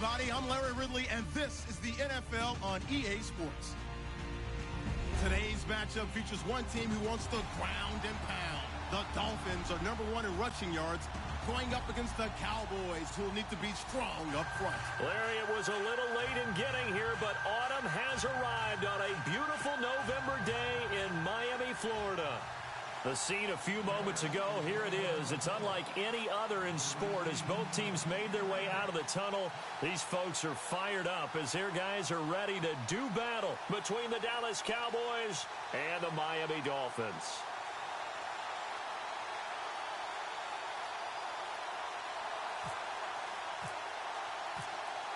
everybody. I'm Larry Ridley, and this is the NFL on EA Sports. Today's matchup features one team who wants to ground and pound. The Dolphins are #1 in rushing yards, going up against the Cowboys, who will need to be strong up front. Larry, it was a little late in getting here, but autumn has arrived on a beautiful November day in Miami, Florida. The scene a few moments ago, here it is. It's unlike any other in sport as both teams made their way out of the tunnel. These folks are fired up as their guys are ready to do battle between the Dallas Cowboys and the Miami Dolphins.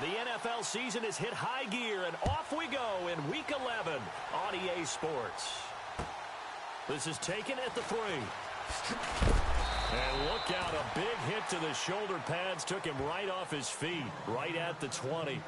The NFL season has hit high gear, and off we go in Week 11 on EA Sports. This is taken at the 3. And look out, a big hit to the shoulder pads took him right off his feet, right at the 20.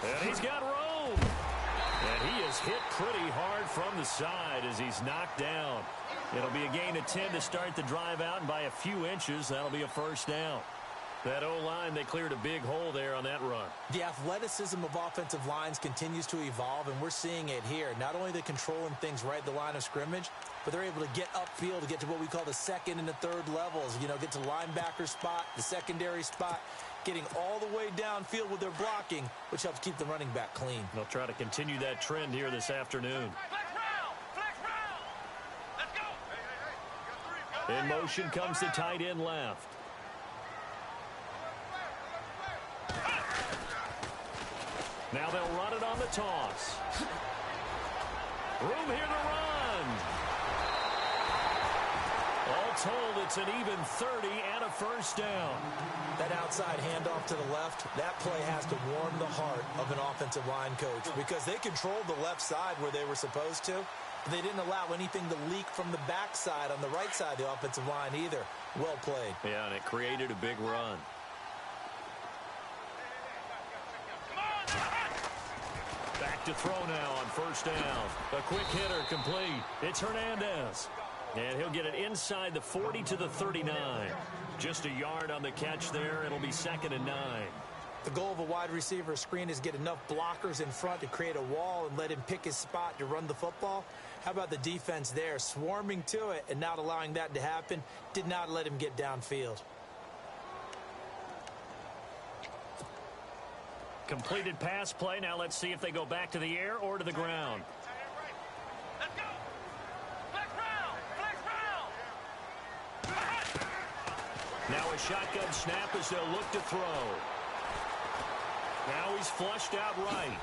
And he's got room. And he is hit pretty hard from the side as he's knocked down. It'll be a gain of 10 to start the drive out, and by a few inches, that'll be a first down. That O-line, they cleared a big hole there on that run. The athleticism of offensive lines continues to evolve, and we're seeing it here. Not only are they controlling things right at the line of scrimmage, but they're able to get upfield to get to what we call the second and the third levels. You know, get to linebacker spot, the secondary spot, getting all the way downfield with their blocking, which helps keep the running back clean. They'll try to continue that trend here this afternoon. Let's go. In motion comes the tight end left. Now they'll run it on the toss. Room here to run. All told, it's an even 30 and a first down. That outside handoff to the left, that play has to warm the heart of an offensive line coach because they controlled the left side where they were supposed to. But they didn't allow anything to leak from the backside on the right side of the offensive line either. Well played. Yeah, and it created a big run. Back to throw now on first down. A quick hitter complete. It's Hernandez. And he'll get it inside the 40 to the 39. Just a yard on the catch there. It'll be 2nd and 9. The goal of a wide receiver screen is get enough blockers in front to create a wall and let him pick his spot to run the football. How about the defense there? Swarming to it and not allowing that to happen. Did not let him get downfield. Completed pass play. Now let's see if they go back to the air or to the ground. Let's go. Flex round. Now a shotgun snap as they'll look to throw. Now he's flushed out right.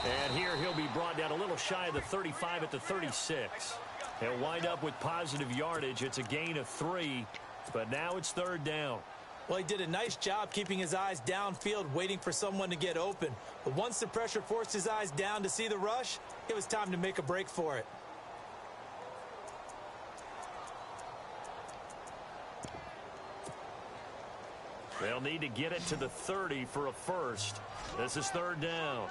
And here he'll be brought down a little shy of the 35 at the 36. He'll wind up with positive yardage. It's a gain of 3, but now it's 3rd down. Well, he did a nice job keeping his eyes downfield, waiting for someone to get open. But once the pressure forced his eyes down to see the rush, it was time to make a break for it. They'll need to get it to the 30 for a first. This is 3rd down.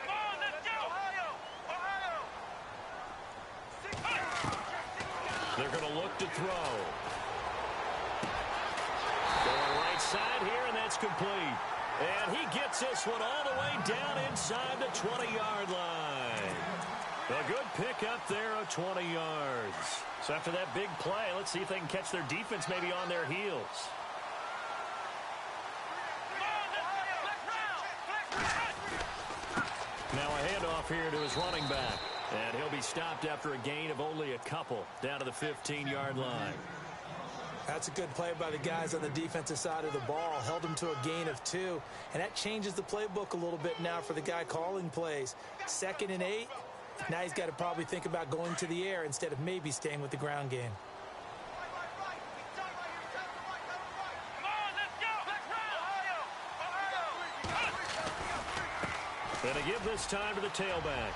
Come on, let's go. Ohio. They're going to look to throw. Going right side here, and that's complete. And he gets this one all the way down inside the 20-yard line. A good pick up there of 20 yards. So after that big play, let's see if they can catch their defense maybe on their heels. Now a handoff here to his running back. And he'll be stopped after a gain of only a couple down to the 15-yard line. That's a good play by the guys on the defensive side of the ball. Held him to a gain of 2. And that changes the playbook a little bit now for the guy calling plays. 2nd and 8. Now he's got to probably think about going to the air instead of maybe staying with the ground game. And to give this time to the tailback.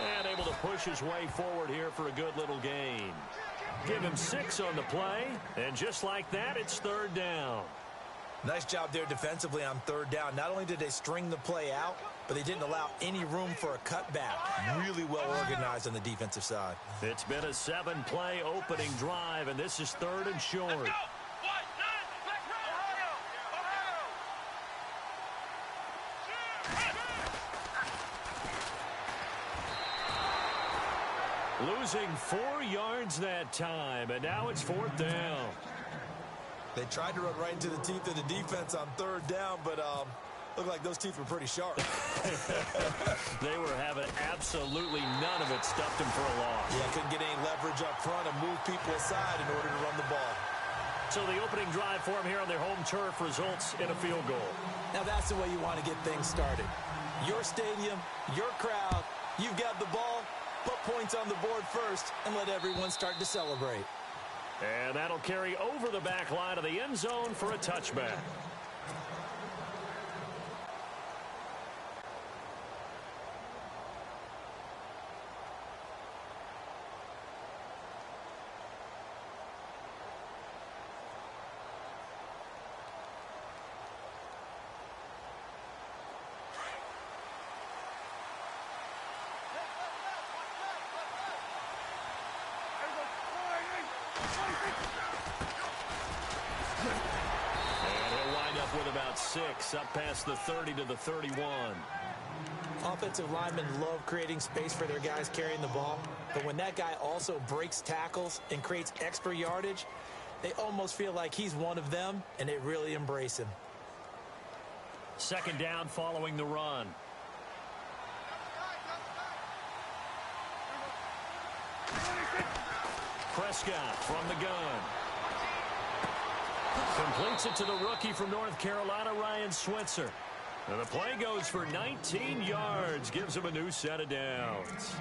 And able to push his way forward here for a good little gain. Give him 6 on the play, and just like that, it's third down. Nice job there defensively on third down. Not only did they string the play out, but they didn't allow any room for a cutback. Really well organized on the defensive side. It's been a 7-play opening drive, and this is third and short. Let's go. White, 9, black, Ohio. Losing 4 yards that time, and now it's fourth down. They tried to run right into the teeth of the defense on third down, but looked like those teeth were pretty sharp. They were having absolutely none of it. Stuffed him for a loss. Yeah, couldn't get any leverage up front and move people aside in order to run the ball. So the opening drive for him here on their home turf results in a field goal. Now that's the way you want to get things started. Your stadium, your crowd, you've got the ball, put points on the board first, and let everyone start to celebrate. And that'll carry over the back line of the end zone for a touchback. With about 6, up past the 30 to the 31. Offensive linemen love creating space for their guys carrying the ball, but when that guy also breaks tackles and creates extra yardage, they almost feel like he's one of them, and they really embrace him. Second down following the run. Prescott from the gun. Completes it to the rookie from North Carolina, Ryan Switzer. And the play goes for 19 yards. Gives him a new set of downs.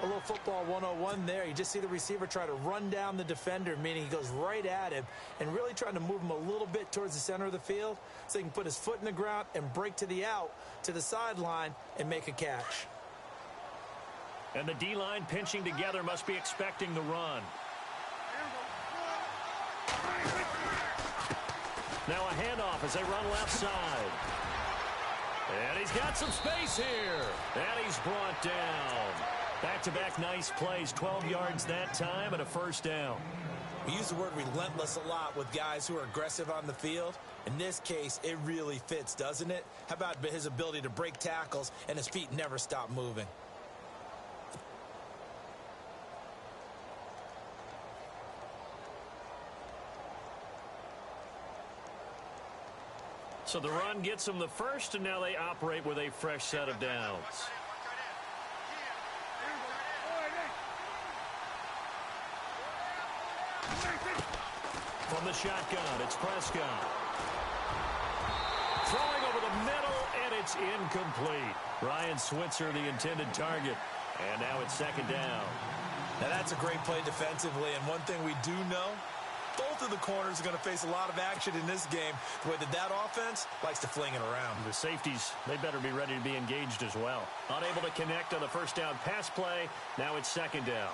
A little football 101 there. You just see the receiver try to run down the defender, meaning he goes right at him and really trying to move him a little bit towards the center of the field so he can put his foot in the ground and break to the out, to the sideline, and make a catch. And the D-line pinching together must be expecting the run. Now a handoff as they run left side. And he's got some space here. And he's brought down. Back-to-back nice plays, 12 yards that time and a first down. We use the word relentless a lot with guys who are aggressive on the field. In this case, it really fits, doesn't it? How about his ability to break tackles and his feet never stop moving? So the run gets them the first, and now they operate with a fresh set of downs. From the shotgun, it's Prescott. Throwing over the middle, and it's incomplete. Ryan Switzer, the intended target. And now it's second down. Now that's a great play defensively, and one thing we do know, both of the corners are going to face a lot of action in this game, the way that offense likes to fling it around. The safeties, they better be ready to be engaged as well. Unable to connect on the first down pass play. Now it's second down.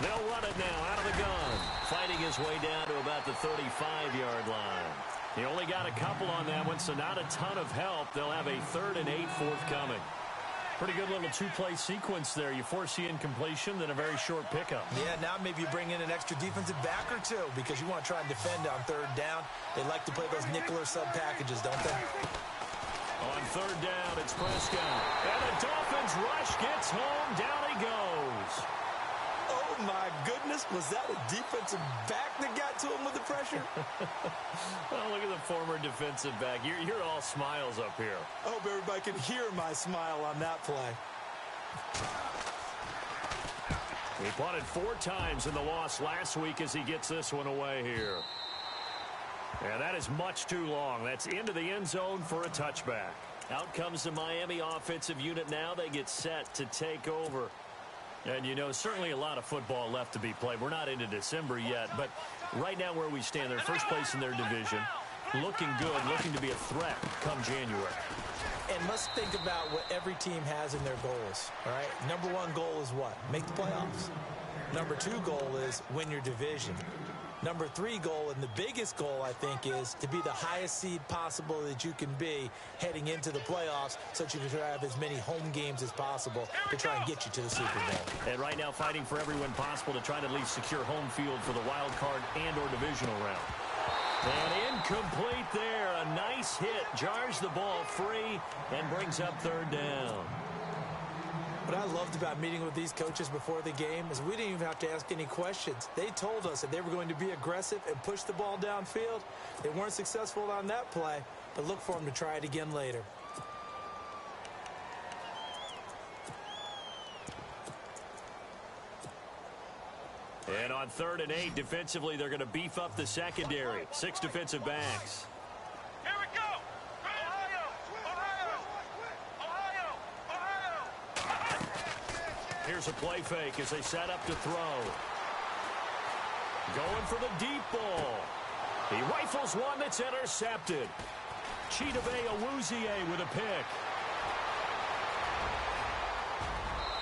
They'll run it now out of the gun. Fighting his way down to about the 35-yard line. He only got a couple on that one, so not a ton of help. They'll have a 3rd and 8 forthcoming. Pretty good little two-play sequence there. You foresee incompletion, then a very short pickup. Yeah, now maybe you bring in an extra defensive back or two because you want to try and defend on third down. They like to play those nickel or sub packages, don't they? On third down, it's Prescott. And the Dolphins rush gets home. Down he goes. Oh, my goodness. Was that a defensive back that got to him with the pressure? Well, look at the former defensive back. You're all smiles up here. I hope everybody can hear my smile on that play. He punted 4 times in the loss last week as he gets this one away here. And that is much too long. That's into the end zone for a touchback. Out comes the Miami offensive unit now. They get set to take over. And, you know, certainly a lot of football left to be played. We're not into December yet, but right now where we stand, they're first place in their division, looking good, looking to be a threat come January. And let's think about what every team has in their goals, all right? Number one goal is what? Make the playoffs. Number two goal is win your division. Number three goal, and the biggest goal, I think, is to be the highest seed possible that you can be heading into the playoffs so that you can have as many home games as possible to try and get you to the Super Bowl. And right now fighting for every win possible to try to at least secure home field for the wild card and or divisional round. And incomplete there. A nice hit. Jars the ball free and brings up third down. What I loved about meeting with these coaches before the game is we didn't even have to ask any questions. They told us that they were going to be aggressive and push the ball downfield. They weren't successful on that play, but look for them to try it again later. And on 3rd and 8, defensively, they're going to beef up the secondary. 6 defensive backs. Here we go. Ohio. Here's a play fake as they set up to throw. Going for the deep ball. He rifles one that's intercepted. Chidobe Awuzie with a pick.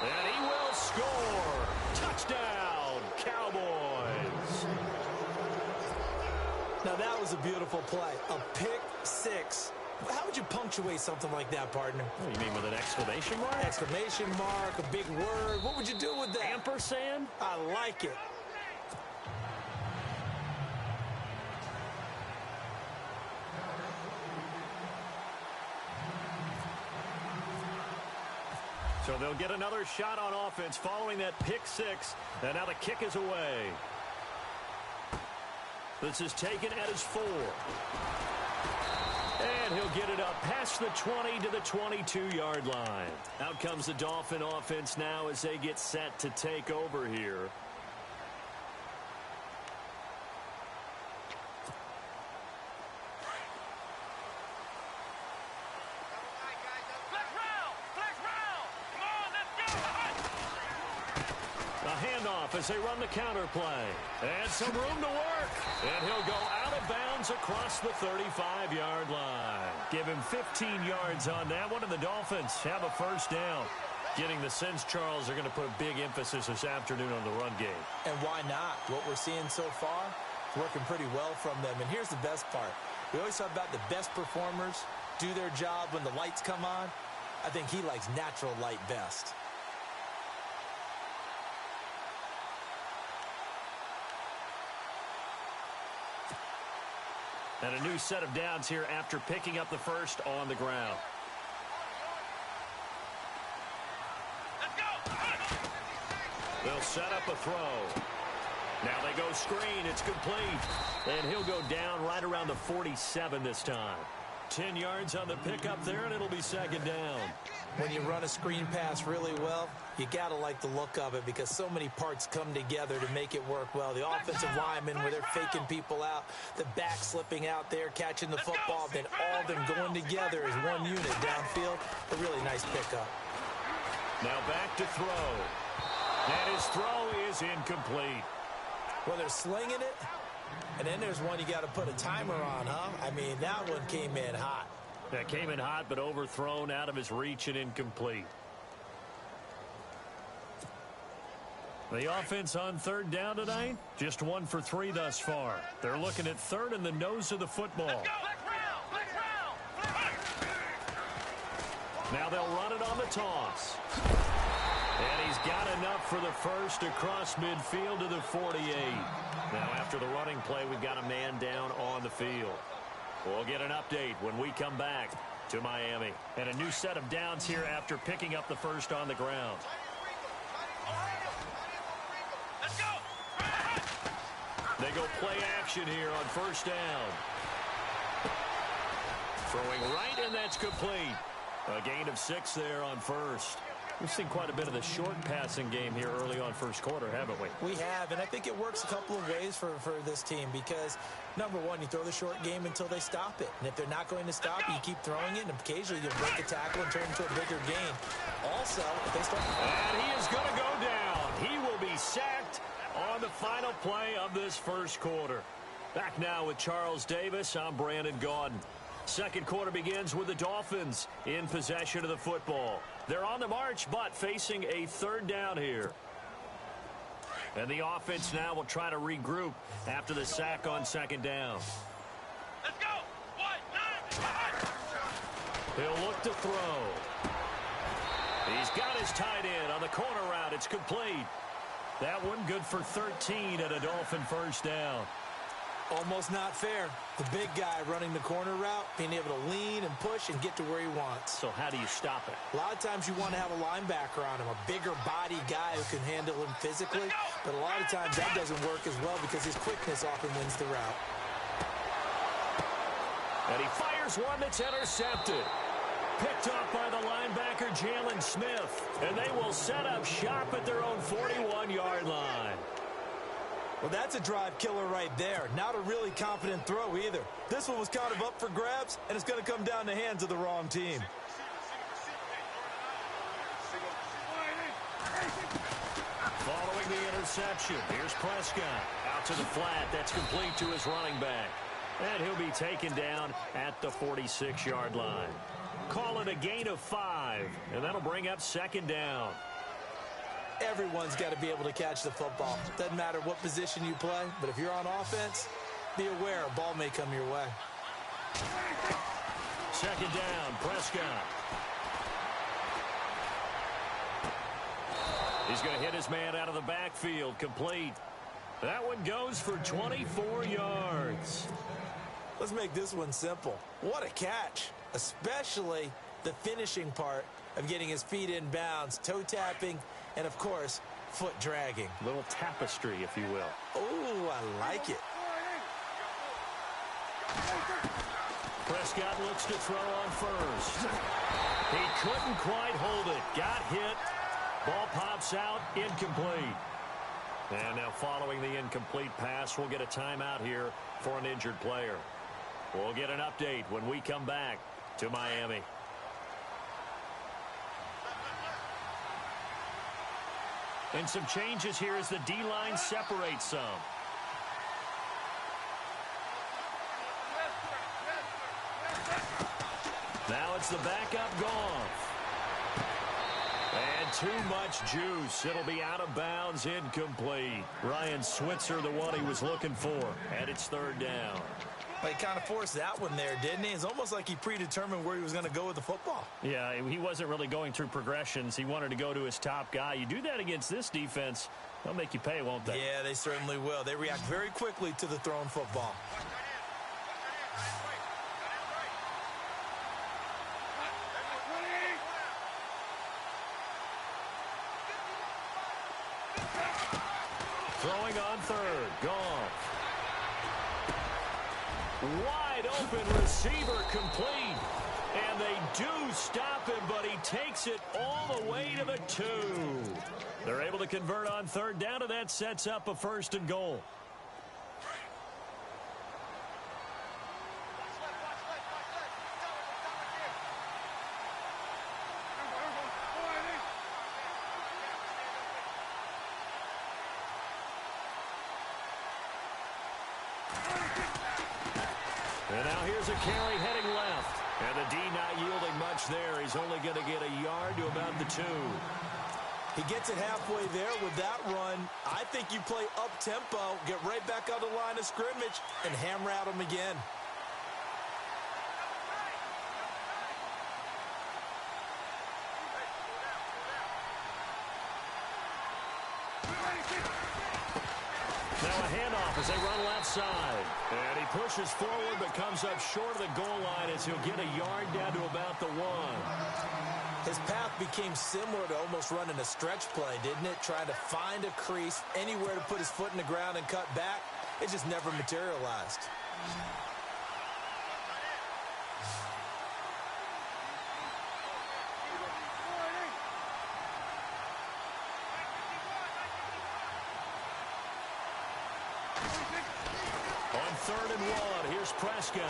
And he will score. Touchdown, Cowboys. Now that was a beautiful play. A pick six. How would you punctuate something like that, partner? What do you mean, with an exclamation mark? Exclamation mark, a big word. What would you do with that? Ampersand? I like it. So they'll get another shot on offense following that pick six. And now the kick is away. This is taken at his 4. And he'll get it up past the 20 to the 22-yard line. Out comes the Dolphin offense now as they get set to take over here. As they run the counter play. And some room to work. And he'll go out of bounds across the 35-yard line. Give him 15 yards on that one, and the Dolphins have a first down. Getting the sense, Charles, are going to put a big emphasis this afternoon on the run game. And why not? What we're seeing so far is working pretty well from them. And here's the best part. We always talk about the best performers do their job when the lights come on. I think he likes natural light best. And a new set of downs here after picking up the first on the ground. They'll set up a throw. Now they go screen. It's complete. And he'll go down right around the 47 this time. 10 yards on the pickup there, and it'll be second down. When you run a screen pass really well, you got to like the look of it because so many parts come together to make it work well. The offensive linemen, where they're faking people out, the back slipping out there, catching the football, then all of them going together as one unit downfield. A really nice pickup. Now back to throw. And his throw is incomplete. Well, they're slinging it, and then there's one you got to put a timer on, huh? I mean, that one came in hot. That came in hot, but overthrown, out of his reach, and incomplete. The offense on third down tonight, just 1 for 3 thus far. They're looking at third in the nose of the football. Now they'll run it on the toss. And he's got enough for the first across midfield to the 48. Now after the running play, we've got a man down on the field. We'll get an update when we come back to Miami. And a new set of downs here after picking up the first on the ground. They go play action here on first down. Throwing right, and that's complete. A gain of 6 there on first. We've seen quite a bit of the short passing game here early on first quarter, haven't we? We have, and I think it works a couple of ways for this team because, number one, you throw the short game until they stop it. And if they're not going to stop it, you keep throwing it, and occasionally you'll break a tackle and turn it into a bigger gain. Also, if they start... And he is going to go down. he's sacked on the final play of this first quarter. Back now with Charles Davis. I'm Brandon Gaudin. Second quarter begins with the Dolphins in possession of the football. They're on the march, but facing a third down here. And the offense now will try to regroup after the sack on second down. Let's go. 1, 9, He'll look to throw. He's got his tight end on the corner route. It's complete. That one good for 13 and a Dolphin first down. Almost not fair. The big guy running the corner route, being able to lean and push and get to where he wants. So how do you stop it? A lot of times you want to have a linebacker on him, a bigger body guy who can handle him physically. But a lot of times that doesn't work as well because his quickness often wins the route. And he fires one that's intercepted. Picked off by the linebacker, Jalen Smith. And they will set up shop at their own 41-yard line. Well, that's a drive killer right there. Not a really confident throw either. This one was kind of up for grabs, and it's going to come down the hands of the wrong team. Following the interception, here's Prescott. Out to the flat. That's complete to his running back. And he'll be taken down at the 46-yard line. Call it a gain of 5, and that'll bring up second down. Everyone's got to be able to catch the football. Doesn't matter what position you play, but if you're on offense, be aware a ball may come your way. Second down, Prescott. He's going to hit his man out of the backfield, complete. That one goes for 24 yards. Let's make this one simple. What a catch, especially the finishing part of getting his feet in bounds, toe tapping, and, of course, foot dragging. Little tapestry, if you will. Oh, I like it. Prescott looks to throw on first. He couldn't quite hold it. Got hit. Ball pops out. Incomplete. And now following the incomplete pass, we'll get a timeout here for an injured player. We'll get an update when we come back to Miami. And some changes here as the D-line separates some. Now it's the backup Goff. And too much juice. It'll be out of bounds, incomplete. Ryan Switzer, the one he was looking for. And it's third down. Well, he kind of forced that one there, didn't he? It's almost like he predetermined where he was going to go with the football. Yeah, he wasn't really going through progressions. He wanted to go to his top guy. You do that against this defense, they'll make you pay, won't they? Yeah, they certainly will. They react very quickly to the thrown football. Throwing on third, Goff. Wide open receiver, complete. And they do stop him, but he takes it all the way to the 2. They're able to convert on third down, and that sets up a first and goal. And now here's a carry heading left. And the D not yielding much there. He's only going to get a yard to about the 2. He gets it halfway there with that run. I think you play up-tempo, get right back on the line of scrimmage, and hammer at him again. Now a handoff as they run left side. And he pushes forward but comes up short of the goal line as he'll get a yard down to about the 1. His path became similar to almost running a stretch play, didn't it? Trying to find a crease, anywhere to put his foot in the ground and cut back. It just never materialized. On 3rd and 1, here's Prescott.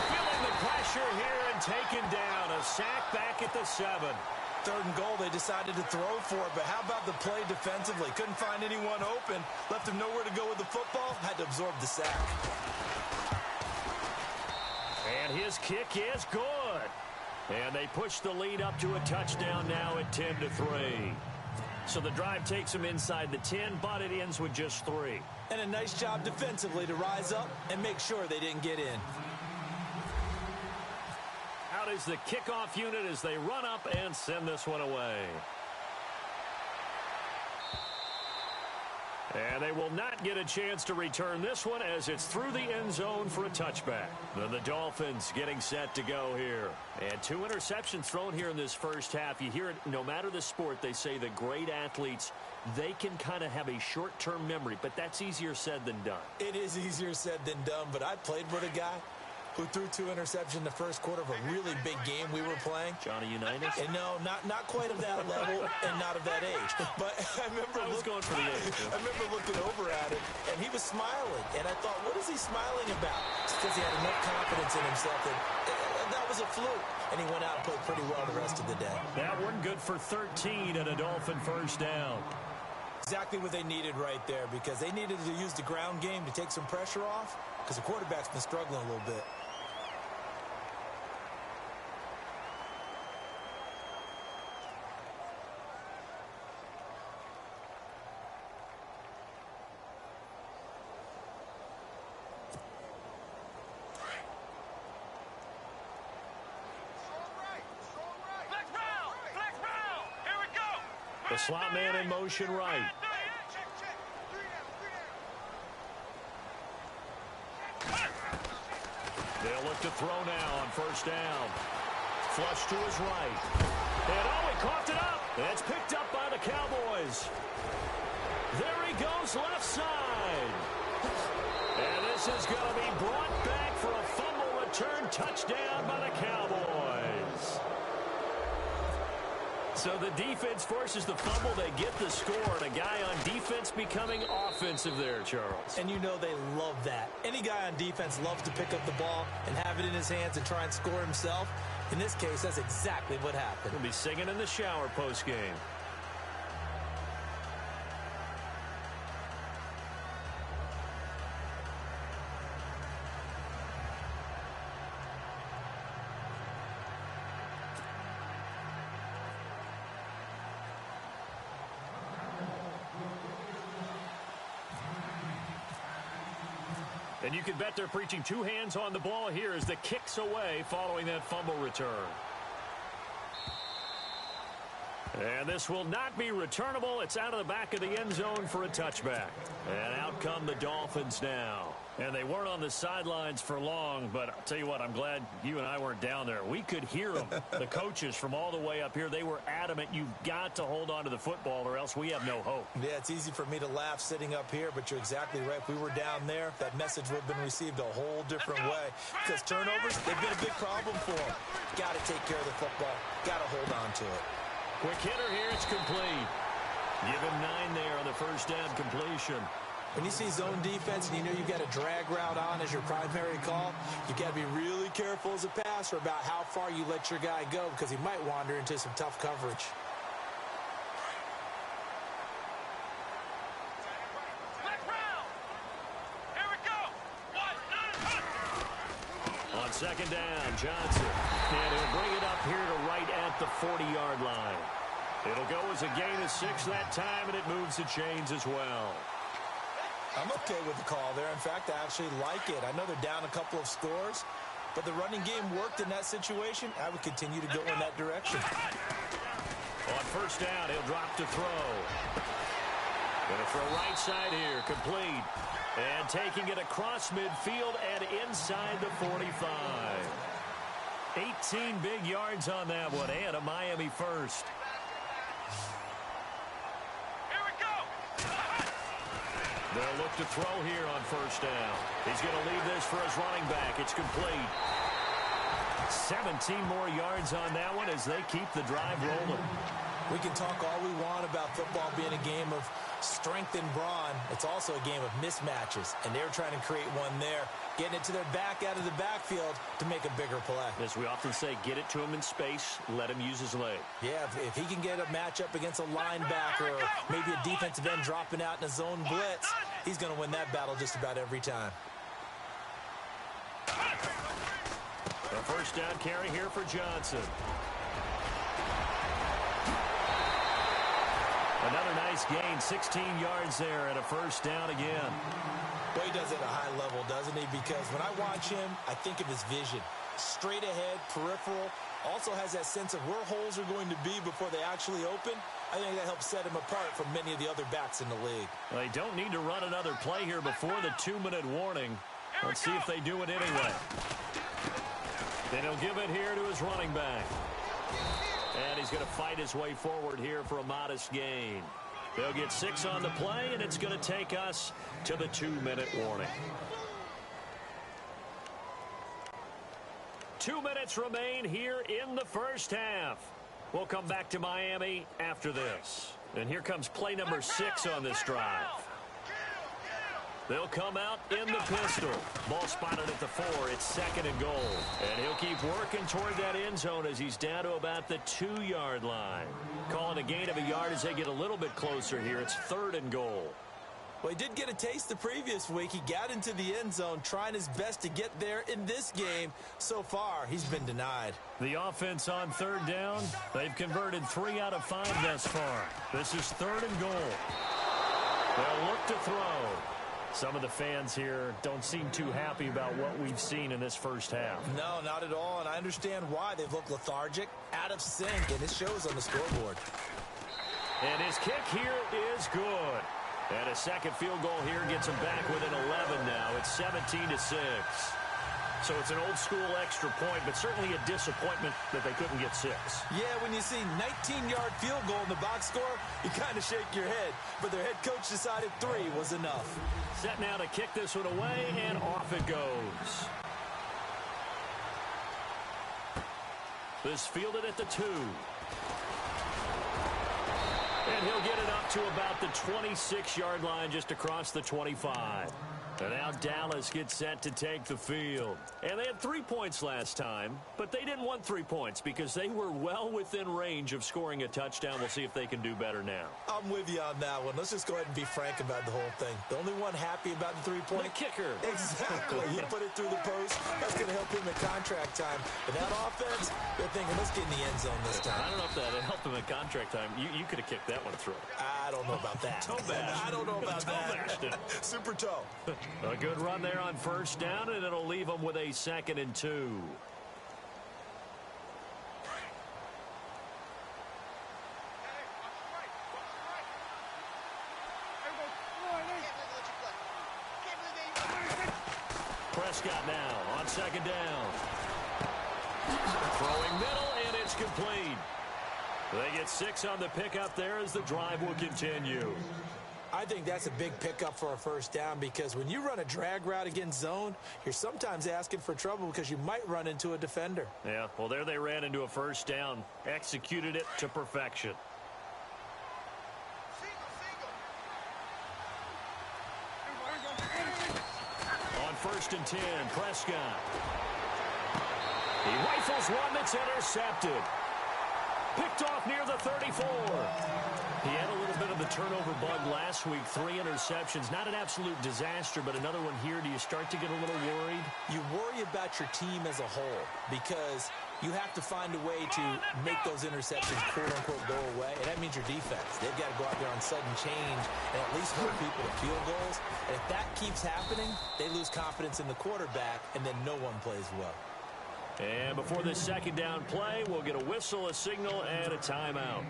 Feeling the pressure here and taken down. A sack back at the 7. 3rd and goal, they decided to throw for it, but how about the play defensively? Couldn't find anyone open, left him nowhere to go with the football, had to absorb the sack. And his kick is good. And they push the lead up to a touchdown now at 10-3. So the drive takes them inside the 10, but it ends with just 3. And a nice job defensively to rise up and make sure they didn't get in. Out is the kickoff unit as they run up and send this one away. And they will not get a chance to return this one as it's through the end zone for a touchback. Then the Dolphins getting set to go here. And 2 interceptions thrown here in this first half. You hear it, no matter the sport, they say the great athletes, they can kind of have a short-term memory, but that's easier said than done. It is easier said than done, but I played with a guy who threw 2 interceptions in the first quarter of a really big game we were playing. Johnny Unitas? And no, not quite of that level and not of that age. But I remember going for the age. I remember looking over at him, and he was smiling. And I thought, what is he smiling about? It's because he had enough confidence in himself that was a fluke. And he went out and played pretty well the rest of the day. That one good for 13 and a Dolphin first down. Exactly what they needed right there, because they needed to use the ground game to take some pressure off, because the quarterback's been struggling a little bit. The slot man in motion right. They'll look to throw now on first down. Flush to his right. And he coughed it up. It's picked up by the Cowboys. There he goes left side. And this is going to be brought back for a fumble return touchdown by the Cowboys. So the defense forces the fumble. They get the score. And a guy on defense becoming offensive there, Charles. And you know they love that. Any guy on defense loves to pick up the ball and have it in his hands and try and score himself. In this case, that's exactly what happened. He'll be singing in the shower post-game. And you can bet they're preaching 2 hands on the ball here as the kick's away following that fumble return. And this will not be returnable. It's out of the back of the end zone for a touchback. And out come the Dolphins now. And they weren't on the sidelines for long, but I'll tell you what, I'm glad you and I weren't down there. We could hear them, the coaches from all the way up here. They were adamant, you've got to hold on to the football or else we have no hope. Yeah, it's easy for me to laugh sitting up here, but you're exactly right. If we were down there, that message would have been received a whole different way. Because turnovers, they've been a big problem for them. Got to take care of the football. Got to hold on to it. Quick hitter here, it's complete. Give him 9 there on the first down completion. When you see zone defense and you know you've got a drag route on as your primary call, you've got to be really careful as a passer about how far you let your guy go because he might wander into some tough coverage. Here we go. On second down, Johnson. And he'll bring it up here to right at the 40-yard line. It'll go as a gain of 6 that time, and it moves the chains as well. I'm okay with the call there. In fact, I actually like it. I know they're down a couple of scores, but the running game worked in that situation. I would continue to go in that direction. On first down, he'll drop to throw. Gonna throw right side here, complete. And taking it across midfield and inside the 45. 18 big yards on that one, and a Miami first. They'll look to throw here on first down. He's going to leave this for his running back. It's complete. 17 more yards on that one as they keep the drive rolling. We can talk all we want about football being a game of strength and brawn. It's also a game of mismatches, and they're trying to create one there, getting it to their back out of the backfield to make a bigger play. As we often say, get it to him in space, let him use his leg. Yeah, if he can get a matchup against a linebacker or maybe a defensive end dropping out in a zone blitz, he's going to win that battle just about every time. A first down carry here for Johnson. Another nice gain, 16 yards there and a first down again. Well, he does it at a high level, doesn't he? Because when I watch him, I think of his vision. Straight ahead, peripheral, also has that sense of where holes are going to be before they actually open. I think that helps set him apart from many of the other backs in the league. They don't need to run another play here before the 2-minute warning. Let's see if they do it anyway. Then he'll give it here to his running back. And he's going to fight his way forward here for a modest gain. They'll get 6 on the play, and it's going to take us to the 2-minute warning. 2 minutes remain here in the first half. We'll come back to Miami after this. And here comes play number 6 on this drive. They'll come out in the pistol. Ball spotted at the 4. It's 2nd and goal. And he'll keep working toward that end zone as he's down to about the 2-yard line. Calling a gain of a yard as they get a little bit closer here. It's 3rd and goal. Well, he did get a taste the previous week. He got into the end zone, trying his best to get there in this game. So far, he's been denied. The offense on 3rd down. They've converted 3 out of 5 thus far. This is 3rd and goal. They'll look to throw. Some of the fans here don't seem too happy about what we've seen in this first half. No, not at all, and I understand why. They've looked lethargic, out of sync, and it shows on the scoreboard. And his kick here is good. And a second field goal here gets him back within 11 now. It's 17-6. So it's an old-school extra point, but certainly a disappointment that they couldn't get 6. Yeah, when you see 19-yard field goal in the box score, you kind of shake your head. But their head coach decided 3 was enough. Set now to kick this one away, and off it goes. This fielded at the 2. And he'll get it up to about the 26-yard line, just across the 25. And now Dallas gets set to take the field. And they had 3 points last time, but they didn't want 3 points because they were well within range of scoring a touchdown. We'll see if they can do better now. I'm with you on that one. Let's just go ahead and be frank about the whole thing. The only one happy about the 3-point. The kicker. Exactly. He put it through the post. That's going to help him in contract time. But that offense, they're thinking, let's get in the end zone this time. I don't know if that helped him in contract time. You could have kicked that one through. I don't know about that. Toe bash. I don't know about that. Super toe. A good run there on first down, and it'll leave them with a 2nd and 2. Prescott now on 2nd down. Throwing middle, and it's complete. They get 6 on the pickup there as the drive will continue. I think that's a big pickup for a first down because when you run a drag route against zone, you're sometimes asking for trouble because you might run into a defender. Yeah, well, there they ran into a first down. Executed it to perfection. On 1st and 10, Prescott. He rifles one that's intercepted. Picked off near the 34. He had a little bit of the turnover bug last week. 3 interceptions. Not an absolute disaster, but another one here. Do you start to get a little worried? You worry about your team as a whole because you have to find a way to make those interceptions, quote-unquote, go away. And that means your defense. They've got to go out there on sudden change and at least hold people to field goals. And if that keeps happening, they lose confidence in the quarterback, and then no one plays well. And before this 2nd down play, we'll get a whistle, a signal, and a timeout.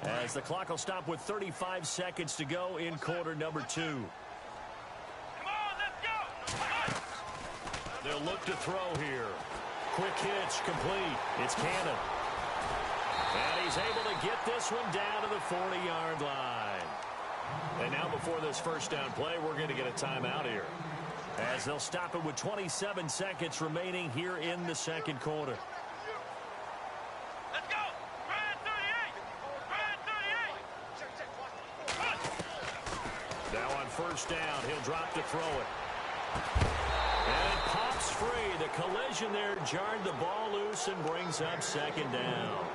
As the clock will stop with 35 seconds to go in quarter number 2. Come on, let's go! They'll look to throw here. Quick hitch, complete. It's Cannon. And he's able to get this one down to the 40-yard line. And now before this first down play, we're going to get a timeout here, as they'll stop it with 27 seconds remaining here in the 2nd quarter. Let's go! Ryan 38! Ryan 38! Now on first down, he'll drop to throw it. And it pops free. The collision there jarred the ball loose and brings up second down.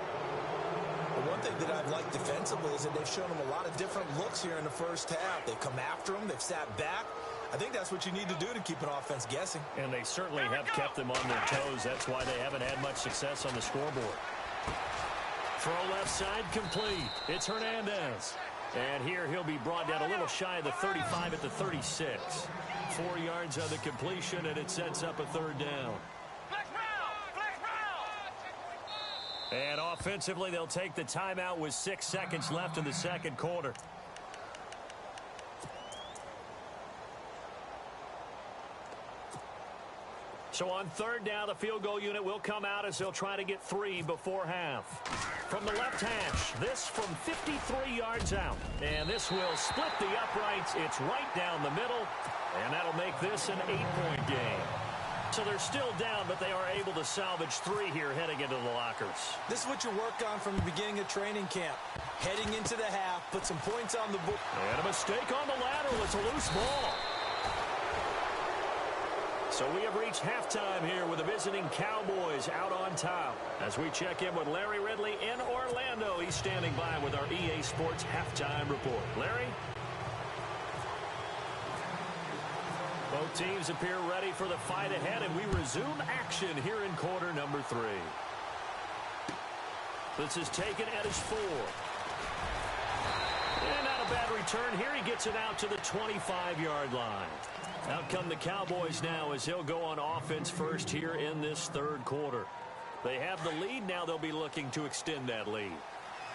One thing that I've liked defensively is that they've shown them a lot of different looks here in the first half. They come after them. They've sat back. I think that's what you need to do to keep an offense guessing. And they certainly have kept them on their toes. That's why they haven't had much success on the scoreboard. Throw left side complete. It's Hernandez. And here he'll be brought down a little shy of the 35 at the 36. 4 yards on the completion, and it sets up a third down. And offensively, they'll take the timeout with 6 seconds left in the second quarter. So on third down, the field goal unit will come out as they'll try to get 3 before half. From the left hash, this from 53 yards out. And this will split the uprights. It's right down the middle. And that'll make this an 8-point game. So they're still down, but they are able to salvage 3 here heading into the lockers. This is what you work on from the beginning of training camp. Heading into the half, put some points on the board. And a mistake on the lateral. It's a loose ball. So we have reached halftime here with the visiting Cowboys out on top. As we check in with Larry Ridley in Orlando, he's standing by with our EA Sports halftime report. Larry? Both teams appear ready for the fight ahead, and we resume action here in quarter number 3. This is taken at his 4. And not a bad return here. He gets it out to the 25-yard line. Out come the Cowboys now as he'll go on offense first here in this third quarter. They have the lead. Now they'll be looking to extend that lead.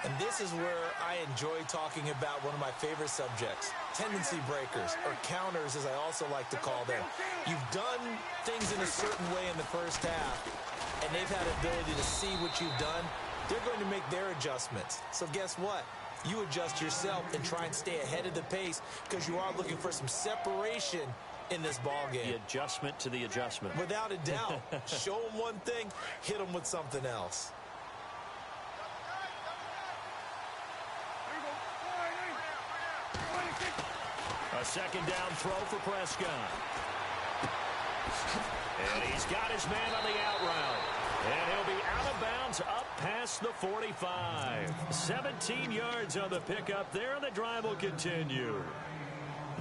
And this is where I enjoy talking about one of my favorite subjects, tendency breakers, or counters as I also like to call them. You've done things in a certain way in the first half, and they've had the ability to see what you've done. They're going to make their adjustments. So guess what? You adjust yourself and try and stay ahead of the pace because you are looking for some separation in this ball game. The adjustment to the adjustment. Without a doubt. Show them one thing, hit them with something else. A second down throw for Prescott. And he's got his man on the out route. And he'll be out of bounds up past the 45. 17 yards on the pickup there, and the drive will continue.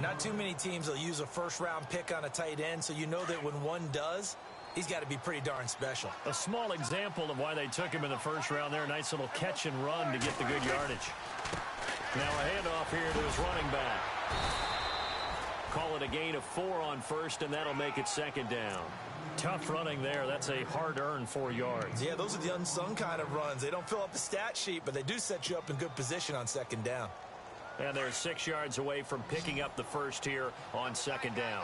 Not too many teams will use a first-round pick on a tight end, so you know that when one does, he's got to be pretty darn special. A small example of why they took him in the first round there. Nice little catch and run to get the good yardage. Now a handoff here to his running back. Call it a gain of 4 on first, and that'll make it second down. Tough running there. That's a hard-earned 4 yards. Yeah, those are the unsung kind of runs. They don't fill up the stat sheet, but they do set you up in good position on second down. And they're 6 yards away from picking up the first here on second down.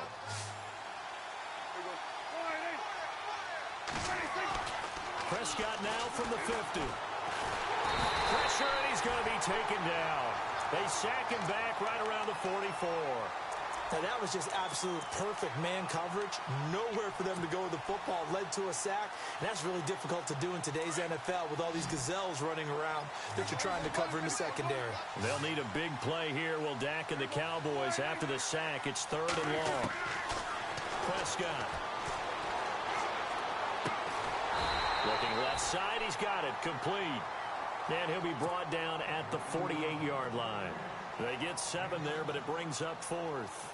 Prescott now from the 50. Pressure, and he's going to be taken down. They sack him back right around the 44. Now, that was just absolute perfect man coverage. Nowhere for them to go with the football. Led to a sack. And that's really difficult to do in today's NFL with all these gazelles running around that you're trying to cover in the secondary. They'll need a big play here. Will Dak and the Cowboys after the sack. It's 3rd and long. Prescott. Looking left side. He's got it. Complete. And he'll be brought down at the 48-yard line. They get 7 there, but it brings up 4th.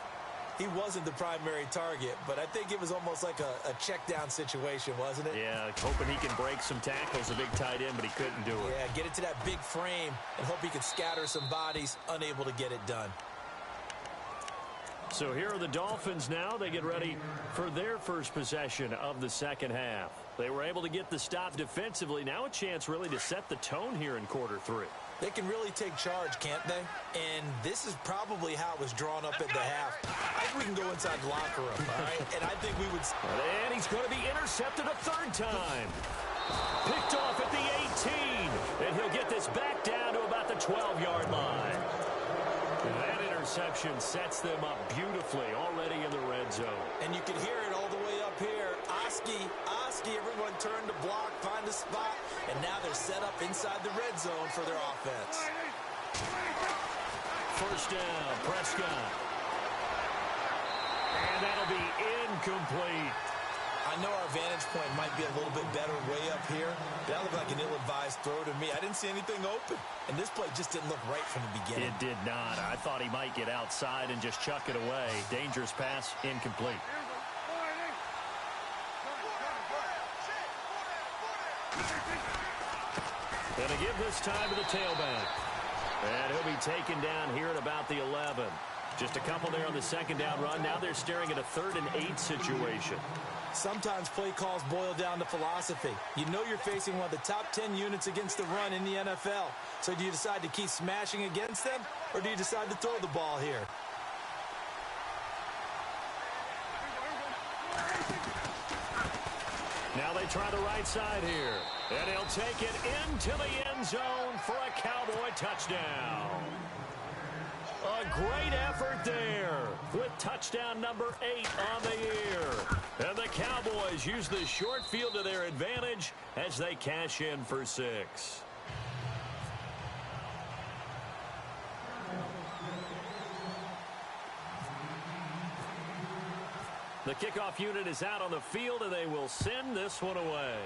He wasn't the primary target, but I think it was almost like a check-down situation, wasn't it? Yeah, hoping he can break some tackles, a big tight end, but he couldn't do it. Yeah, get it to that big frame and hope he can scatter some bodies, unable to get it done. So here are the Dolphins now. They get ready for their first possession of the second half. They were able to get the stop defensively. Now a chance really to set the tone here in quarter 3. They can really take charge, can't they? And this is probably how it was drawn up at the half. I think we can go inside the locker room, all right? And I think we would... And he's going to be intercepted a 3rd time. Picked off at the 18. And he'll get this back down to about the 12-yard line. That interception sets them up beautifully already in the red zone. And you can hear it all the way up here. Oski, everyone turned to block, find a spot, and now they're set up inside the red zone for their offense. First down, Prescott. And that'll be incomplete. I know our vantage point might be a little bit better way up here. That looked like an ill-advised throw to me. I didn't see anything open. And this play just didn't look right from the beginning. It did not. I thought he might get outside and just chuck it away. Dangerous pass, incomplete. Going to give this time to the tailback. And he'll be taken down here at about the 11. Just a couple there on the second down run. Now they're staring at a 3rd and 8 situation. Sometimes play calls boil down to philosophy. You know you're facing one of the top 10 units against the run in the NFL. So do you decide to keep smashing against them, or do you decide to throw the ball here? Now they try the right side here. And he'll take it into the end zone for a Cowboy touchdown. A great effort there with touchdown number 8 on the year. And the Cowboys use the short field to their advantage as they cash in for 6. The kickoff unit is out on the field, and they will send this one away.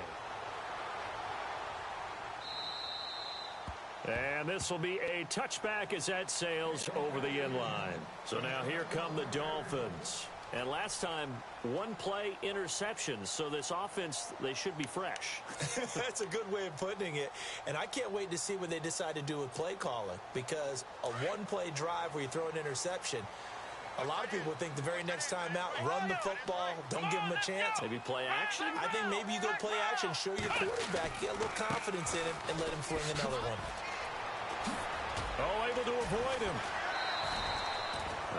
And this will be a touchback as that sails over the end line. So now here come the Dolphins. And last time, 1 play interceptions. So this offense, they should be fresh. That's a good way of putting it. And I can't wait to see what they decide to do with play calling. Because a 1-play drive where you throw an interception, a lot of people think the very next time out, run the football, don't give them a chance. Maybe play action? I think maybe you go play action, show your quarterback, get a little confidence in him, and let him fling another one. Oh, able to avoid him.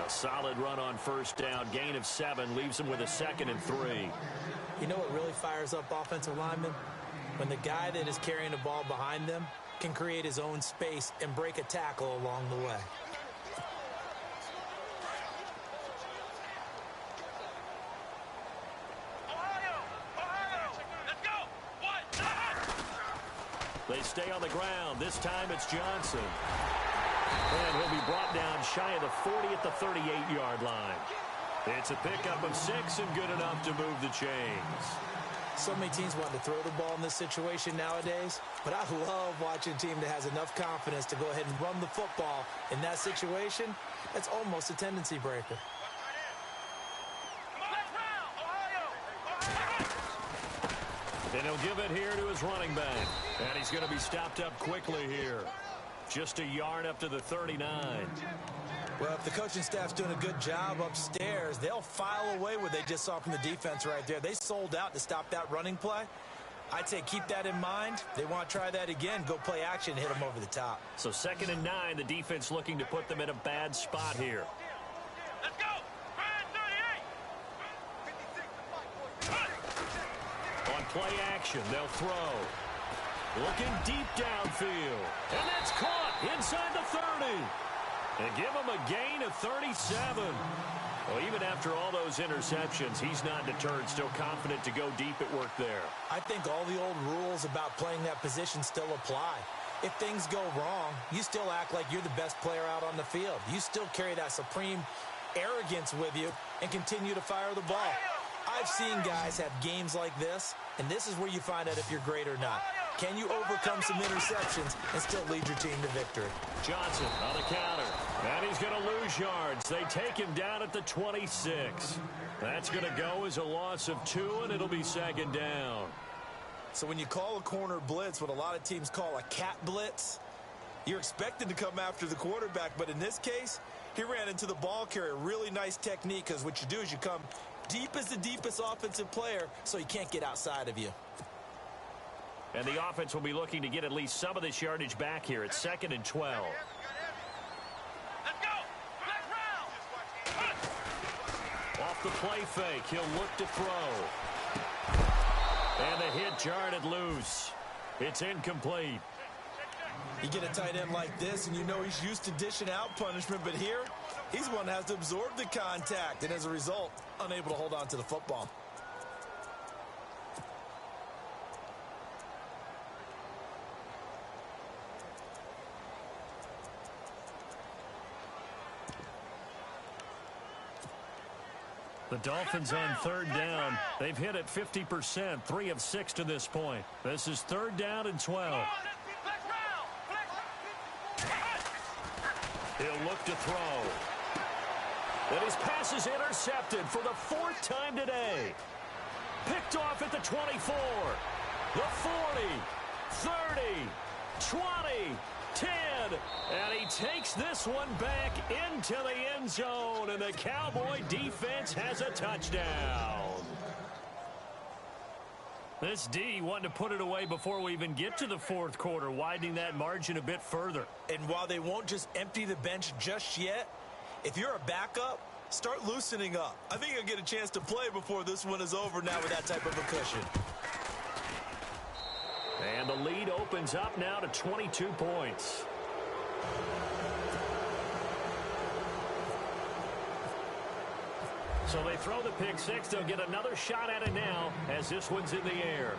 A solid run on first down. Gain of 7 leaves him with a 2nd and 3. You know what really fires up offensive linemen? When the guy that is carrying the ball behind them can create his own space and break a tackle along the way. They stay on the ground. This time it's Johnson. And he'll be brought down shy of the 40 at the 38-yard line. It's a pickup of 6 and good enough to move the chains. So many teams want to throw the ball in this situation nowadays, but I love watching a team that has enough confidence to go ahead and run the football in that situation. That's almost a tendency breaker. And he'll give it here to his running back. And he's going to be stopped up quickly here. Just a yard up to the 39. Well, if the coaching staff's doing a good job upstairs, they'll file away what they just saw from the defense right there. They sold out to stop that running play. I'd say keep that in mind. They want to try that again. Go play action, hit them over the top. So 2nd and 9, the defense looking to put them in a bad spot here. Let's go! On play action, they'll throw. Looking deep downfield. And that's caught inside the 30. And give him a gain of 37. Well, even after all those interceptions, he's not deterred, still confident to go deep at work there. I think all the old rules about playing that position still apply. If things go wrong, you still act like you're the best player out on the field. You still carry that supreme arrogance with you and continue to fire the ball. I've seen guys have games like this, and this is where you find out if you're great or not. Can you overcome some interceptions and still lead your team to victory? Johnson on the counter. And he's going to lose yards. They take him down at the 26. That's going to go as a loss of 2, and it'll be 2nd down. So when you call a corner blitz, what a lot of teams call a cat blitz, you're expected to come after the quarterback. But in this case, he ran into the ball carrier. Really nice technique, because what you do is you come deep as the deepest offensive player so he can't get outside of you. And the offense will be looking to get at least some of this yardage back here. It's 2nd and 12. Let's go! Off the play fake, he'll look to throw. And the hit jarred loose. It's incomplete. You get a tight end like this, and you know he's used to dishing out punishment, but here, he's one that has to absorb the contact, and as a result, unable to hold on to the football. The Dolphins on third down. They've hit it 50%, 3 of 6 to this point. This is third down and 12. He'll look to throw. And his pass is intercepted for the 4th time today. Picked off at the 24, the 40, 30, 20, 10. And he takes this one back into the end zone. And the Cowboy defense has a touchdown. This D wanted to put it away before we even get to the 4th quarter, widening that margin a bit further. And while they won't just empty the bench just yet, if you're a backup, start loosening up. I think you'll get a chance to play before this one is over now with that type of a cushion. And the lead opens up now to 22 points. So they throw the pick six. They'll get another shot at it now as this one's in the air.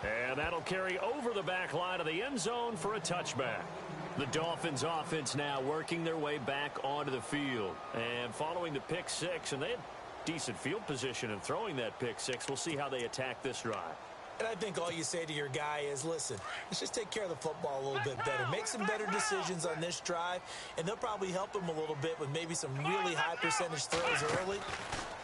And that'll carry over the back line of the end zone for a touchback. The Dolphins offense now working their way back onto the field. And following the pick six, and they had decent field position in throwing that pick six. We'll see how they attack this drive. And I think all you say to your guy is, listen, let's just take care of the football a little bit better. Make some better decisions on this drive, and they'll probably help him a little bit with maybe some really high percentage throws early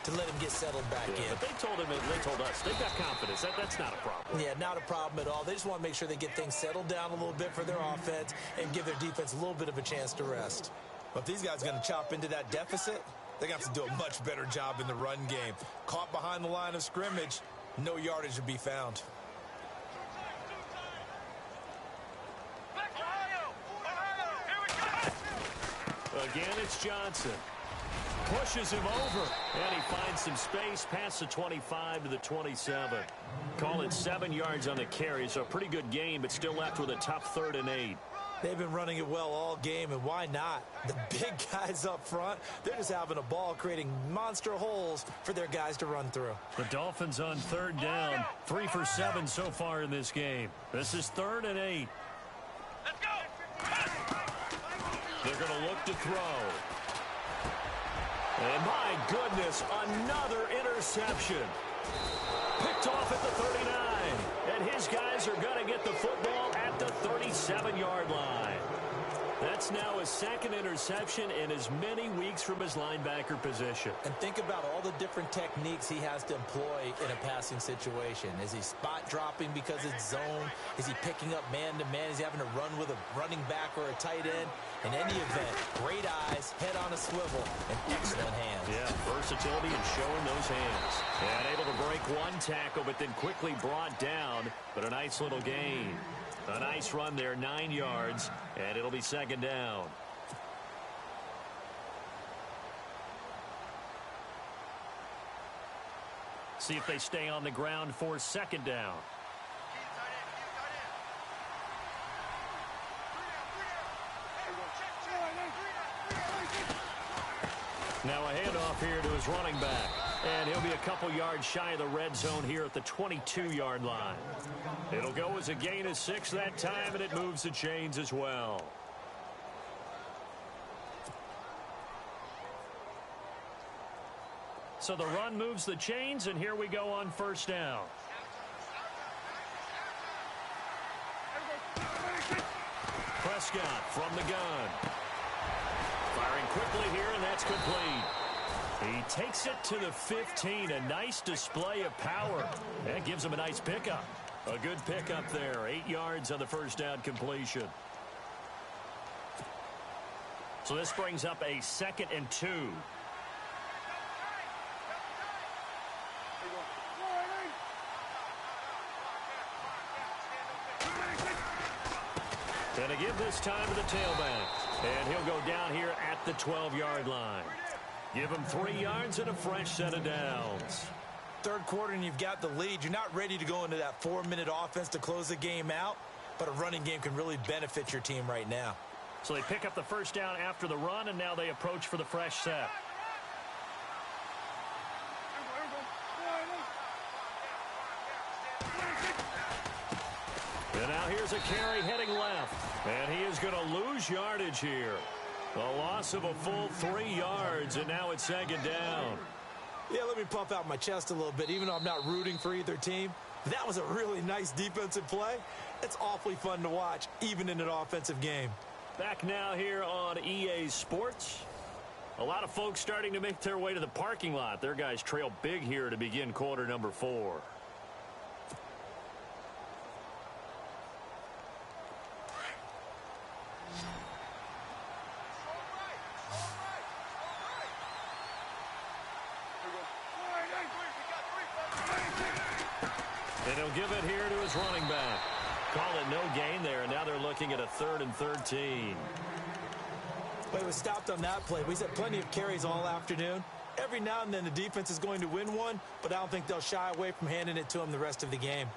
to let him get settled back in. But they told him, and they told us, they've got confidence. That's not a problem. Yeah, not a problem at all. They just want to make sure they get things settled down a little bit for their offense and give their defense a little bit of a chance to rest. But if these guys are going to chop into that deficit, they're going to have to do a much better job in the run game. Caught behind the line of scrimmage, no yardage to be found. Again, it's Johnson. Pushes him over, and he finds some space past the 25 to the 27. Call it 7 yards on the carry, so a pretty good game, but still left with a tough 3rd and 8. They've been running it well all game, and why not? The big guys up front, they're just having a ball, creating monster holes for their guys to run through. The Dolphins on 3rd down, 3 for 7 so far in this game. This is 3rd and 8. Let's go! They're going to look to throw. And my goodness, another interception. Picked off at the 39. And his guys are going to get the football at the 37-yard line. That's now his 2nd interception in as many weeks from his linebacker position. And think about all the different techniques he has to employ in a passing situation. Is he spot dropping because it's zone? Is he picking up man-to-man? Is he having to run with a running back or a tight end? In any event, great eyes, head on a swivel, and excellent hands. Yeah, versatility and showing those hands. And able to break one tackle, but then quickly brought down. But a nice little gain. A nice run there, 9 yards, and it'll be 2nd down. See if they stay on the ground for 2nd down. Now a handoff here to his running back. And he'll be a couple yards shy of the red zone here at the 22-yard line. It'll go as a gain of 6 that time, and it moves the chains as well. So the run moves the chains, and here we go on 1st down. Prescott from the gun. Firing quickly here, and that's complete. He takes it to the 15. A nice display of power. That gives him a nice pickup. A good pickup there. 8 yards on the 1st down completion. So this brings up a 2nd and 2. And to give this time to the tailback. And he'll go down here at the 12-yard line. Give him 3 yards and a fresh set of downs. 3rd quarter and you've got the lead. You're not ready to go into that 4-minute offense to close the game out, but a running game can really benefit your team right now. So they pick up the 1st down after the run, and now they approach for the fresh set. And now here's a carry heading left. And he is going to lose yardage here. A loss of a full 3 yards, and now it's second down. Yeah, let me puff out my chest a little bit, even though I'm not rooting for either team. That was a really nice defensive play. It's awfully fun to watch, even in an offensive game. Back now here on EA Sports. A lot of folks starting to make their way to the parking lot. Their guys trail big here to begin quarter number 4. And he'll give it here to his running back. Call it no gain there, and now they're looking at a 3rd and 13. Well, he was stopped on that play. He's had plenty of carries all afternoon. Every now and then the defense is going to win one, but I don't think they'll shy away from handing it to him the rest of the game.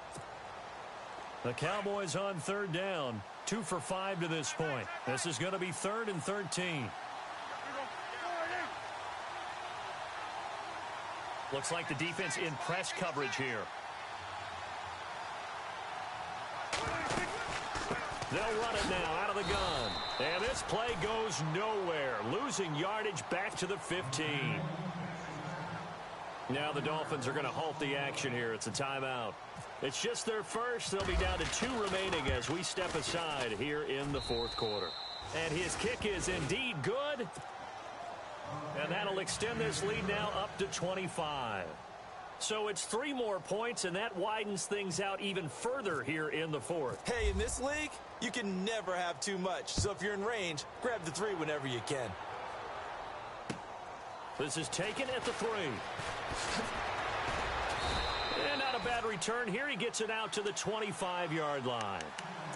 The Cowboys on 3rd down. 2 for 5 to this point. This is going to be 3rd and 13. Looks like the defense in press coverage here. They'll run it now out of the gun. And this play goes nowhere. Losing yardage back to the 15. Now the Dolphins are going to halt the action here. It's a timeout. It's just their first. They'll be down to 2 remaining as we step aside here in the 4th quarter. And his kick is indeed good. And that'll extend this lead now up to 25. So it's 3 more points, and that widens things out even further here in the 4th. Hey, in this league, you can never have too much. So if you're in range, grab the 3 whenever you can. This is taken at the 3. And not a bad return here. He gets it out to the 25-yard line.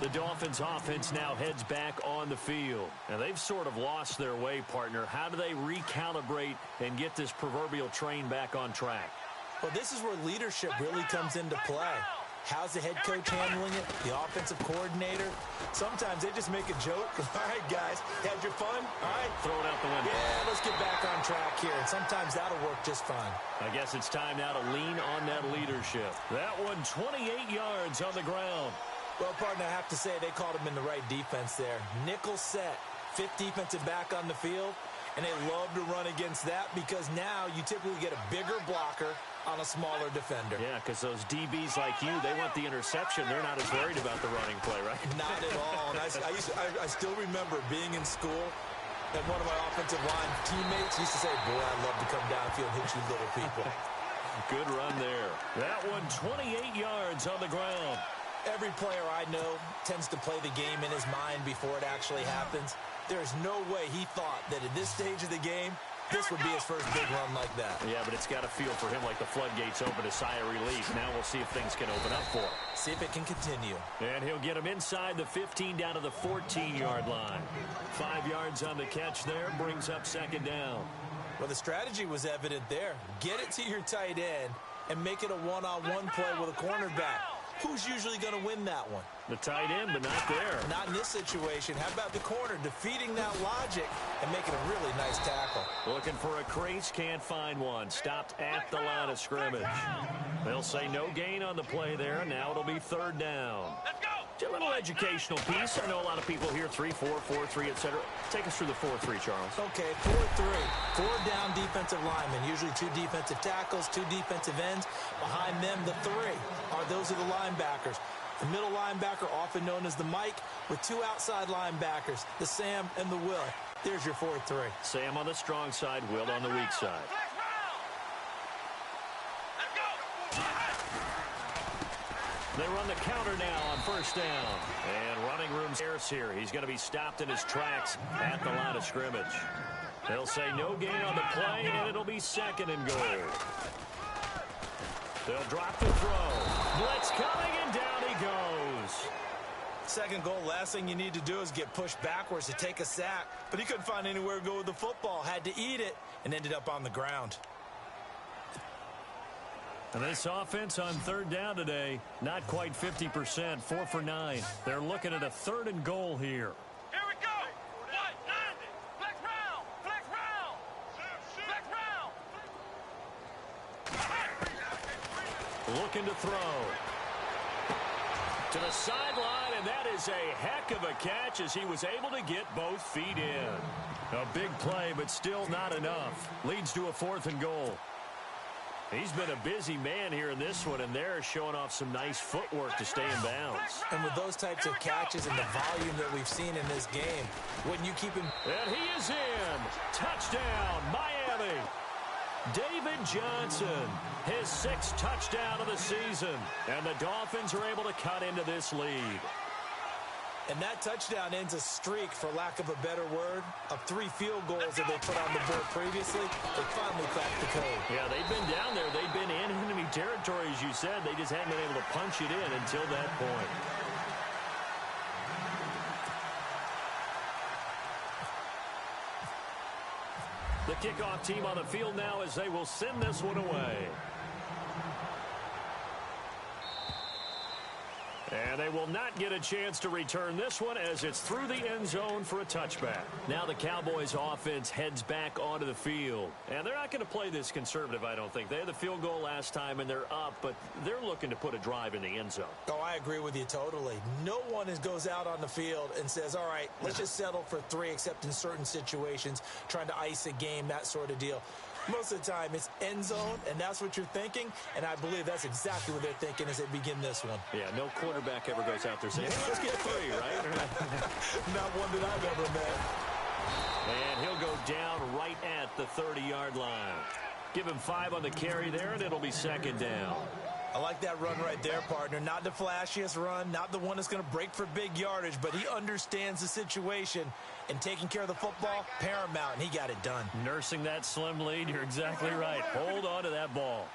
The Dolphins offense now heads back on the field. And they've sort of lost their way, partner. How do they recalibrate and get this proverbial train back on track? Well, this is where leadership really comes into play. How's the head coach handling it? The offensive coordinator? Sometimes they just make a joke. All right, guys, had your fun? All right. Throw it out the window. Yeah, let's get back on track here. And sometimes that'll work just fine. I guess it's time now to lean on that leadership. That one 28 yards on the ground. Well, partner, I have to say they called him in the right defense there. Nickel set, 5th defensive back on the field. And they love to run against that because now you typically get a bigger blocker on a smaller defender. Yeah, because those DBs like you, they want the interception. They're not as worried about the running play, right? Not at all. And I still remember being in school, and one of my offensive line teammates used to say, boy, I'd love to come downfield and hit you little people. Good run there. That one 28 yards on the ground. Every player I know tends to play the game in his mind before it actually happens. There's no way he thought that at this stage of the game, this would be his first big run like that. Yeah, but it's got to feel for him like the floodgates open, a sigh of relief. Now we'll see if things can open up for him. See if it can continue. And he'll get him inside the 15 down to the 14-yard line. 5 yards on the catch there, brings up second down. Well, the strategy was evident there. Get it to your tight end and make it a one-on-one play with a cornerback. Who's usually going to win that one? The tight end, but not there. Not in this situation. How about the corner defeating that logic and making a really nice tackle? Looking for a crease, can't find one. Stopped at the line of scrimmage. They'll say no gain on the play there. Now it'll be 3rd down. Let's go. A little educational piece. I know a lot of people here, 3-4, 4-3, etc. Take us through the 4-3, Charles. Okay, 4-3. 4 down defensive linemen. Usually 2 defensive tackles, 2 defensive ends. Behind them, the 3 those are the linebackers. The middle linebacker, often known as the Mike, with 2 outside linebackers, the Sam and the Will. There's your 4-3. Sam on the strong side, Will on the weak side. They run the counter now on 1st down. And running room scarce here. He's going to be stopped in his tracks at the line of scrimmage. They'll say no gain on the play, and it'll be 2nd and goal. They'll drop the throw. Blitz coming, and down he goes. 2nd goal, last thing you need to do is get pushed backwards to take a sack. But he couldn't find anywhere to go with the football. Had to eat it and ended up on the ground. And this offense on 3rd down today, not quite 50%, 4 for 9. They're looking at a 3rd and goal here. Here we go. What? Flex round. Flex round. Flex round. Looking to throw. To the sideline, And that is a heck of a catch as he was able to get both feet in. A big play, but still not enough. Leads to a 4th and goal. He's been a busy man here in this one, and they're showing off some nice footwork to stay in bounds. And with those types of catches and the volume that we've seen in this game, wouldn't you keep him? And he is in. Touchdown, Miami. David Johnson, his 6th touchdown of the season. And the Dolphins are able to cut into this lead. And that touchdown ends a streak, for lack of a better word, of 3 field goals that they put on the board previously. They finally cracked the code. Yeah, they've been down there. They've been in enemy territory, as you said. They just haven't been able to punch it in until that point. The kickoff team on the field now as they will send this one away. And they will not get a chance to return this one as it's through the end zone for a touchback. Now the Cowboys offense heads back onto the field. And they're not going to play this conservative, I don't think. They had the field goal last time and they're up, but they're looking to put a drive in the end zone. Oh, I agree with you totally. No one goes out on the field and says, all right, let's just settle for 3, except in certain situations, trying to ice a game, that sort of deal. Most of the time, it's end zone, and that's what you're thinking, and I believe that's exactly what they're thinking as they begin this one. Yeah, no quarterback ever goes out there saying, hey, let's get 3, right? Not one that I've ever met. And he'll go down right at the 30-yard line. Give him 5 on the carry there, and it'll be 2nd down. I like that run right there, partner. Not the flashiest run, not the one that's going to break for big yardage, but he understands the situation, and taking care of the football, paramount, and he got it done. Nursing that slim lead, you're exactly right. Hold on to that ball.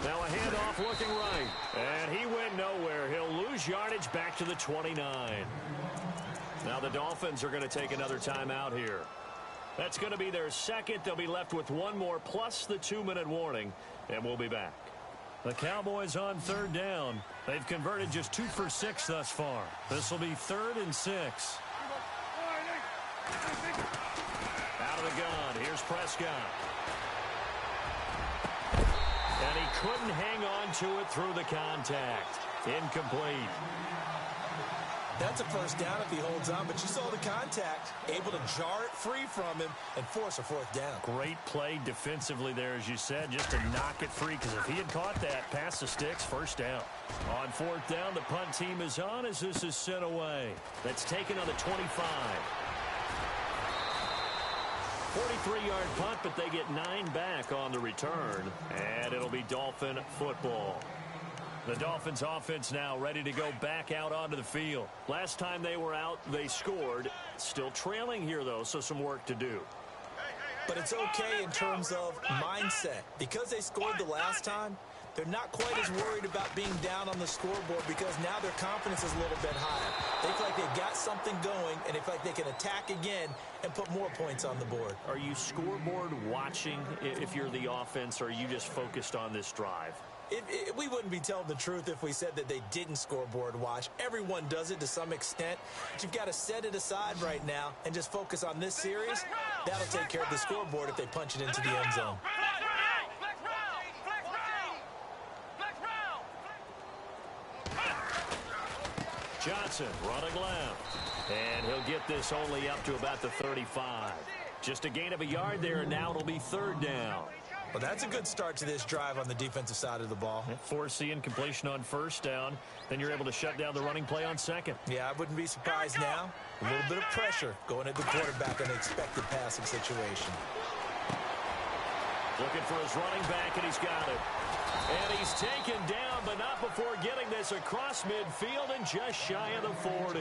Now a handoff looking right, and he went nowhere. He'll lose yardage back to the 29. Now the Dolphins are going to take another timeout here. That's going to be their 2nd. They'll be left with 1 more plus the 2-minute warning, and we'll be back. The Cowboys on 3rd down. They've converted just 2 for 6 thus far. This will be 3rd and 6. Out of the gun. Here's Prescott. And he couldn't hang on to it through the contact. Incomplete. That's a 1st down if he holds on, but you saw the contact, able to jar it free from him and force a 4th down. Great play defensively there, as you said, just to knock it free, because if he had caught that, pass the sticks, 1st down. On 4th down, the punt team is on as this is sent away. That's taken on the 25. 43-yard punt, but they get 9 back on the return, and it'll be Dolphin football. The Dolphins offense now ready to go back out onto the field. Last time they were out, they scored. Still trailing here, though, so some work to do. But it's okay in terms of mindset. Because they scored the last time, they're not quite as worried about being down on the scoreboard because now their confidence is a little bit higher. They feel like they've got something going, and they feel like they can attack again and put more points on the board. Are you scoreboard watching if you're the offense, or are you just focused on this drive? We wouldn't be telling the truth if we said that they didn't scoreboard watch. Everyone does it to some extent. But you've got to set it aside right now and just focus on this series. That'll take care of the scoreboard if they punch it into the end zone. Johnson running left. And he'll get this only up to about the 35. Just a gain of a yard there, and now it'll be 3rd down. Well, that's a good start to this drive on the defensive side of the ball. Force the incompletion on 1st down. Then you're able to shut down the running play on 2nd. Yeah, I wouldn't be surprised now. A little bit of pressure going at the quarterback in an expected passing situation. Looking for his running back, and he's got it. And he's taken down, but not before getting this across midfield and just shy of the 40.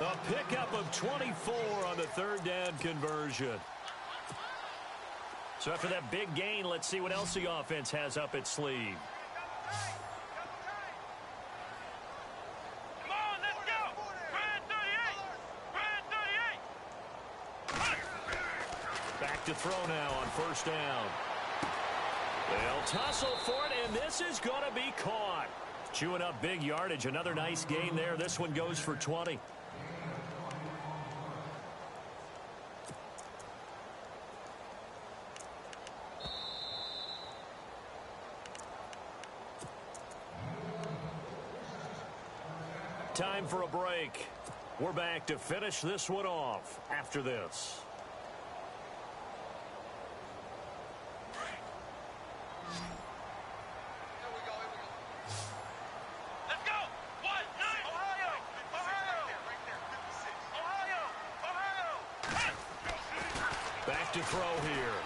A pickup of 24 on the 3rd down conversion. So after that big gain, let's see what else the offense has up its sleeve. Come on, let's go. Brand 38. Brand 38. Back to throw now on 1st down. They'll tussle for it, and this is going to be caught. Chewing up big yardage. Another nice gain there. This one goes for 20. Time for a break. We're back to finish this one off after this. Let's go. What? Nine. Ohio. Back to throw here.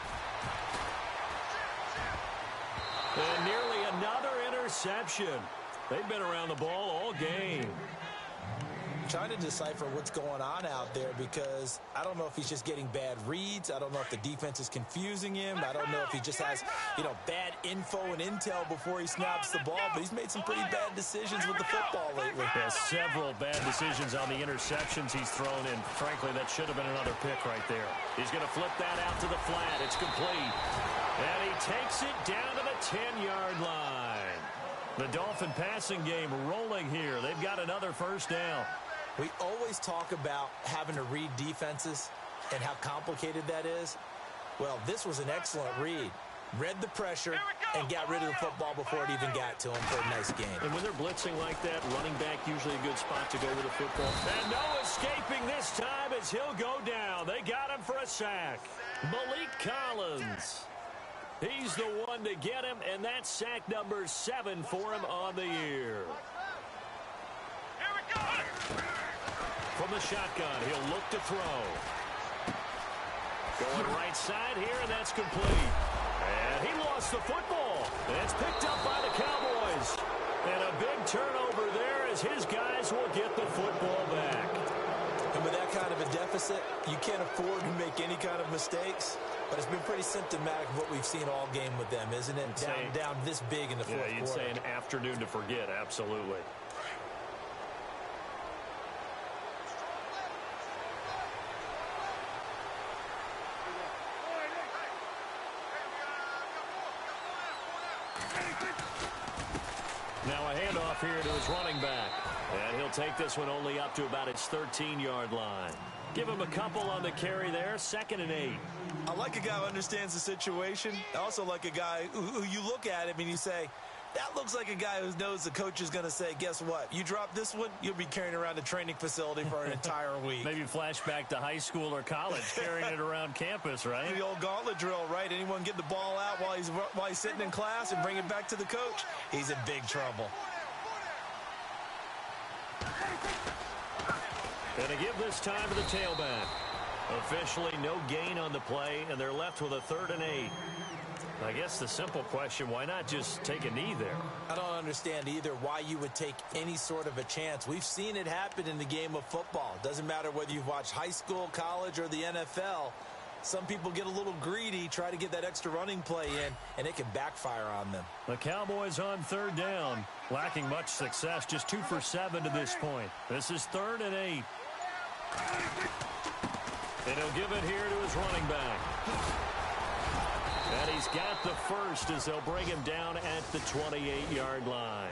And nearly another interception. They've been around the ball all game. Trying to decipher what's going on out there because I don't know if he's just getting bad reads. I don't know if the defense is confusing him. I don't know if he just has, bad info and intel before he snaps the ball. But he's made some pretty bad decisions with the football lately. Yeah, several bad decisions on the interceptions he's thrown in. Frankly, that should have been another pick right there. He's going to flip that out to the flat. It's complete. And he takes it down to the 10-yard line. The Dolphin passing game rolling here. They've got another first down. We always talk about having to read defenses and how complicated that is. Well, this was an excellent read. Read the pressure and got rid of the football before it even got to him for a nice game. And when they're blitzing like that, running back usually a good spot to go with the football. And no escaping this time as he'll go down. They got him for a sack. Malik Collins. He's the one to get him, and that's sack number 7 for him on the year. Here we go. From the shotgun, he'll look to throw. Going right side here, and that's complete. And he lost the football. And it's picked up by the Cowboys. And a big turnover there as his guys will get the football back. And with that kind of a deficit, you can't afford to make any kind of mistakes. But it's been pretty symptomatic of what we've seen all game with them, isn't it? Down this big in the fourth quarter. Yeah, you'd say an afternoon to forget, absolutely. Now a handoff here to his running back. And he'll take this one only up to about its 13-yard line. Give him a couple on the carry there, 2nd and 8. I like a guy who understands the situation. I also like a guy who you look at him and you say, that looks like a guy who knows the coach is going to say, guess what? You drop this one, you'll be carrying around the training facility for an entire week. Maybe flashback to high school or college, carrying it around campus, right? The old gauntlet drill, right? Anyone get the ball out while he's sitting in class and bring it back to the coach? He's in big trouble. And to give this time to the tailback. Officially no gain on the play, and they're left with a 3rd and 8. I guess the simple question, why not just take a knee there? I don't understand either why you would take any sort of a chance. We've seen it happen in the game of football. It doesn't matter whether you've watched high school, college, or the NFL. Some people get a little greedy, try to get that extra running play in, and it can backfire on them. The Cowboys on 3rd down, lacking much success, just 2 for 7 to this point. This is 3rd and 8. And he'll give it here to his running back. And he's got the first as they'll bring him down at the 28-yard line.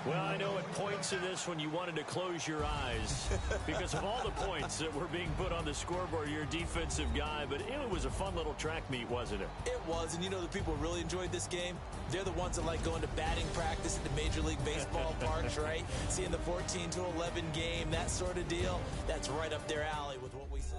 Well, I know at points in this when you wanted to close your eyes because of all the points that were being put on the scoreboard, you're a defensive guy, but it was a fun little track meet, wasn't it? It was, and you know the people who really enjoyed this game? They're the ones that like going to batting practice at the Major League Baseball parks, right? Seeing the 14-11 game, that sort of deal, that's right up their alley with what we saw.